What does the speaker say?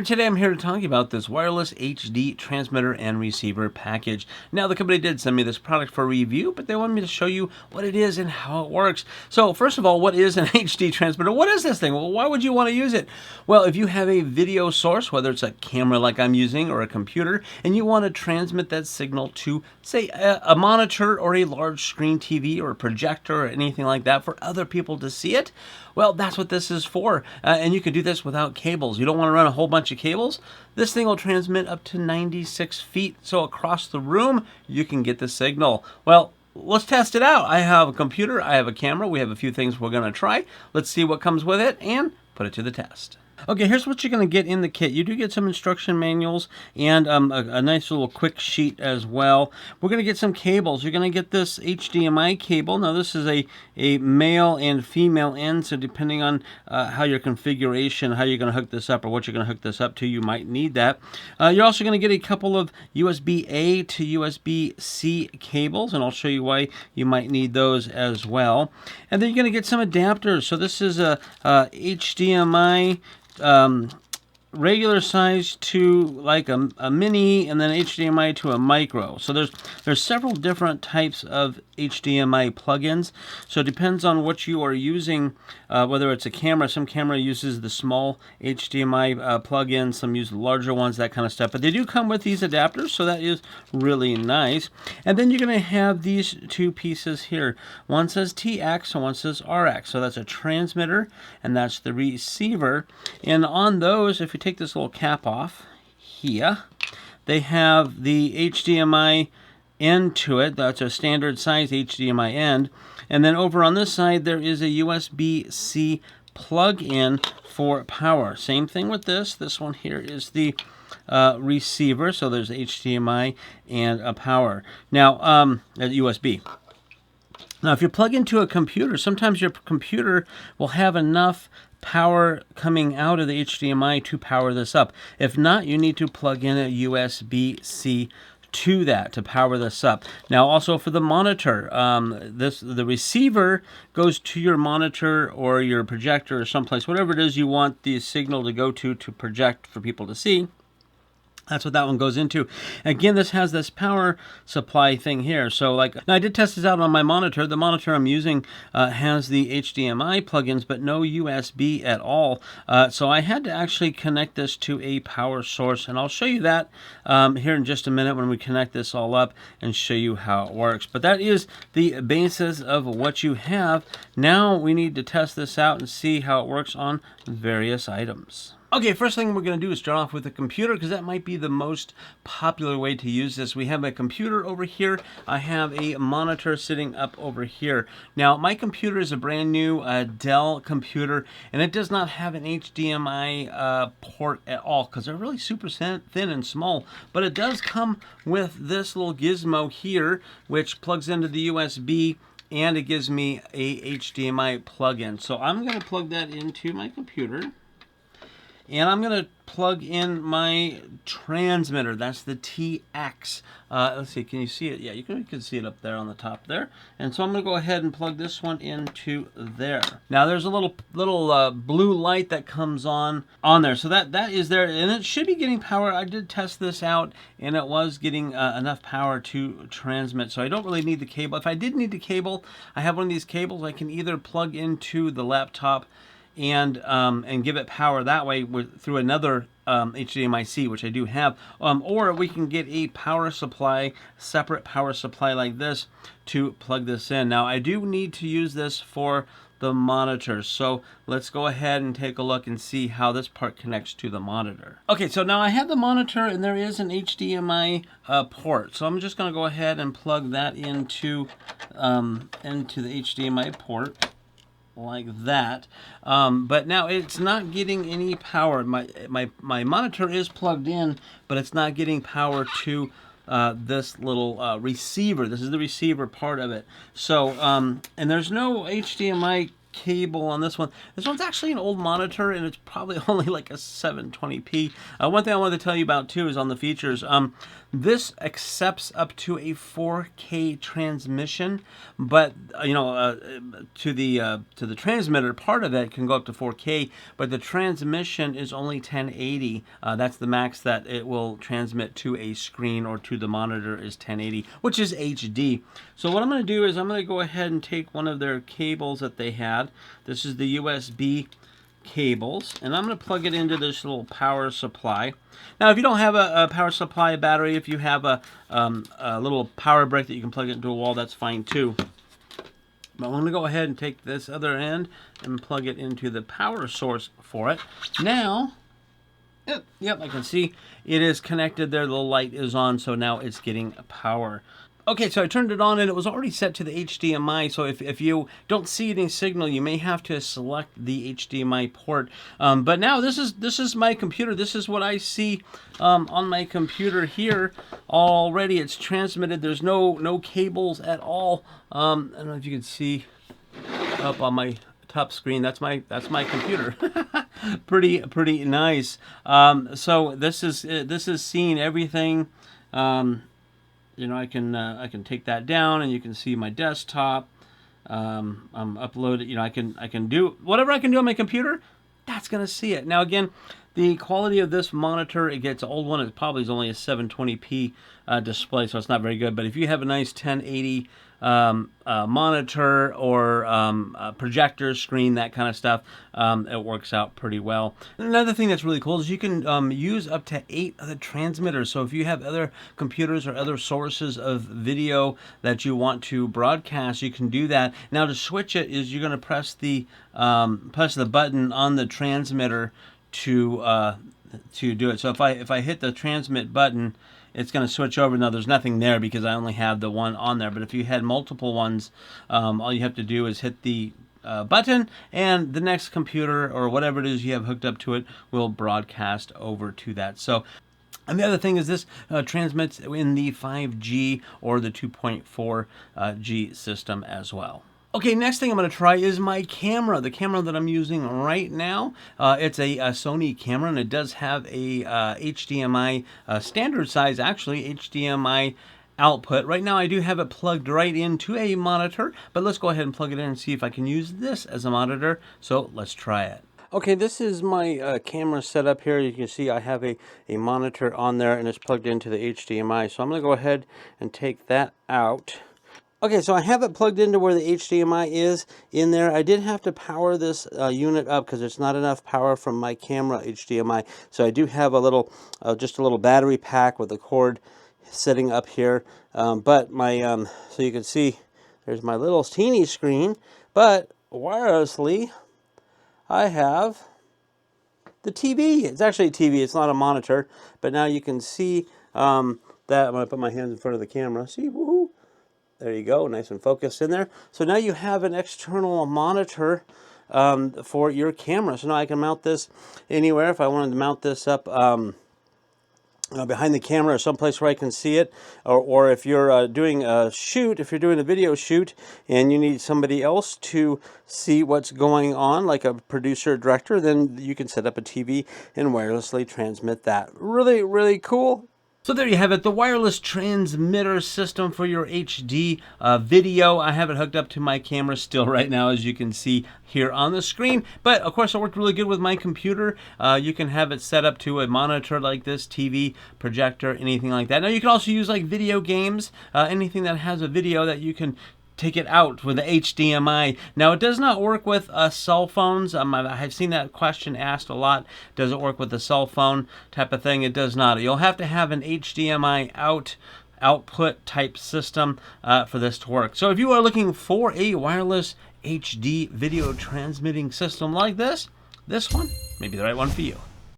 Today I'm here to talk about this wireless HD transmitter and receiver package. Now the company did send me this product for review, but they wanted me to show you what it is and how it works. So first of all, what is an HD transmitter? What is this thing? Well, why would you want to use it? Well, if you have a video source, whether it's a camera like I'm using or a computer, and you want to transmit that signal to, say, a monitor or a large screen TV or a projector or anything like that for other people to see it, well, that's what this is for. And you can do this without cables. You don't want to run a whole bunch of cables. This thing will transmit up to 96 feet. So across the room, you can get the signal. Well, let's test it out. I have a computer, I have a camera, we have a few things we're going to try. Let's see what comes with it and put it to the test. Okay, here's what you're going to get in the kit. You do get some instruction manuals and a nice little quick sheet as well. We're going to get some cables. You're going to get this HDMI cable. Now, this is a male and female end, so depending on how your configuration, how you're going to hook this up or what you're going to hook this up to, you might need that. You're also going to get a couple of USB-A to USB-C cables, and I'll show you why you might need those as well. And then you're going to get some adapters. So this is a HDMI regular size to like a mini, and then HDMI to a micro. So there's several different types of HDMI plugins. So it depends on what you are using, whether it's a camera. Some camera uses the small HDMI plug-in, some use the larger ones, that kind of stuff. But they do come with these adapters, so that is really nice. And then you're going to have these two pieces here. One says TX and one says RX. So that's a transmitter and that's the receiver. And on those, if you take this little cap off here, they have the HDMI end to it. That's a standard size HDMI end. And then over on this side, there is a USB-C plug-in for power. Same thing with this. This one here is the receiver. So there's HDMI and a power. Now, USB. Now, if you plug into a computer, sometimes your computer will have enough power coming out of the HDMI to power this up. If not, you need to plug in a USB-C to that to power this up. Now, also for the monitor, the receiver goes to your monitor or your projector or someplace, whatever it is you want the signal to go to project for people to see. That's what that one goes into. Again, this has this power supply thing here. So like, now I did test this out on my monitor. The monitor I'm using has the HDMI plugins, but no USB at all. So I had to actually connect this to a power source, and I'll show you that here in just a minute when we connect this all up and show you how it works. But that is the basis of what you have. Now we need to test this out and see how it works on various items. Okay, first thing we're going to do is start off with a computer, because that might be the most popular way to use this. We have a computer over here. I have a monitor sitting up over here. Now, my computer is a brand new Dell computer, and it does not have an HDMI port at all, because they're really super thin and small. But it does come with this little gizmo here, which plugs into the USB, and it gives me a HDMI plug-in. So I'm going to plug that into my computer. And I'm going to plug in my transmitter. That's the TX. Let's see, can you see it? Yeah, you can see it up there on the top there. And so I'm going to go ahead and plug this one into there. Now there's a little blue light that comes on there. So that is there, and it should be getting power. I did test this out, and it was getting enough power to transmit. So I don't really need the cable. If I did need the cable, I have one of these cables I can either plug into the laptop and give it power that way through another HDMI-C, which I do have, or we can get a power supply, separate power supply like this to plug this in. Now, I do need to use this for the monitor, so let's go ahead and take a look and see how this part connects to the monitor. Okay, so now I have the monitor, and there is an HDMI port, so I'm just going to go ahead and plug that into the HDMI port, like that. But now it's not getting any power. My monitor is plugged in, but it's not getting power to this little receiver. This is the receiver part of it. So, and there's no HDMI cable on this one. This one's actually an old monitor, and it's probably only like a 720p. One thing I wanted to tell you about too is on the features. This accepts up to a 4K transmission, but to the transmitter part of it can go up to 4K, but the transmission is only 1080. That's the max that it will transmit to a screen or to the monitor is 1080, which is HD. So what I'm going to do is I'm going to go ahead and take one of their cables that they had. This is the USB cables, and I'm going to plug it into this little power supply. Now, if you don't have a power supply battery, if you have a little power brick that you can plug it into a wall, that's fine too. But I'm going to go ahead and take this other end and plug it into the power source for it. Now, yep, I can see it is connected there. The light is on, so now it's getting power. Okay, so I turned it on and it was already set to the HDMI, so if you don't see any signal, you may have to select the HDMI port. But now this is my computer. This is what I see on my computer here already. It's transmitted. There's no cables at all. I don't know if you can see up on my top screen. That's my computer. pretty nice. So this is seeing everything. I can take that down, and you can see my desktop. I'm uploaded. I can do whatever I can do on my computer. That's gonna see it. Now again, the quality of this monitor, it gets an old one. It probably is only a 720p display, so it's not very good. But if you have a nice 1080 monitor or a projector screen, that kind of stuff, it works out pretty well. Another thing that's really cool is you can use up to 8 of the transmitters. So if you have other computers or other sources of video that you want to broadcast, you can do that. Now to switch it is you're going to press the button on the transmitter to do it. So if I hit the transmit button, it's going to switch over. Now there's nothing there because I only have the one on there, but if you had multiple ones, all you have to do is hit the button, and the next computer or whatever it is you have hooked up to it will broadcast over to that. So, and the other thing is this transmits in the 5G or the 2.4G system as well. Okay, next thing I'm going to try is my camera. The camera that I'm using right now, it's a Sony camera, and it does have a HDMI, standard size actually, HDMI output. Right now I do have it plugged right into a monitor, but let's go ahead and plug it in and see if I can use this as a monitor. So let's try it. Okay, this is my camera setup here. You can see I have a monitor on there, and it's plugged into the HDMI. So I'm going to go ahead and take that out. Okay, so I have it plugged into where the HDMI is in there. I did have to power this unit up because there's not enough power from my camera HDMI. So I do have a little, just a little battery pack with a cord sitting up here. But my, so you can see there's my little teeny screen. But wirelessly, I have the TV. It's actually a TV. It's not a monitor. But now you can see that. I'm going to put my hands in front of the camera. See, woohoo! There you go, nice and focused in there. So now you have an external monitor for your camera. So now I can mount this anywhere. If I wanted to mount this up behind the camera or someplace where I can see it, or if you're doing a shoot, if you're doing a video shoot and you need somebody else to see what's going on, like a producer or director, then you can set up a TV and wirelessly transmit that. Really, really cool. So there you have it, the wireless transmitter system for your HD video. I have it hooked up to my camera still right now, as you can see here on the screen. But of course, it worked really good with my computer. You can have it set up to a monitor like this, TV, projector, anything like that. Now you can also use like video games, anything that has a video that you can take it out with the HDMI. Now it does not work with cell phones. I've seen that question asked a lot. Does it work with the cell phone type of thing? It does not. You'll have to have an HDMI output type system for this to work. So if you are looking for a wireless HD video transmitting system like this one may be the right one for you.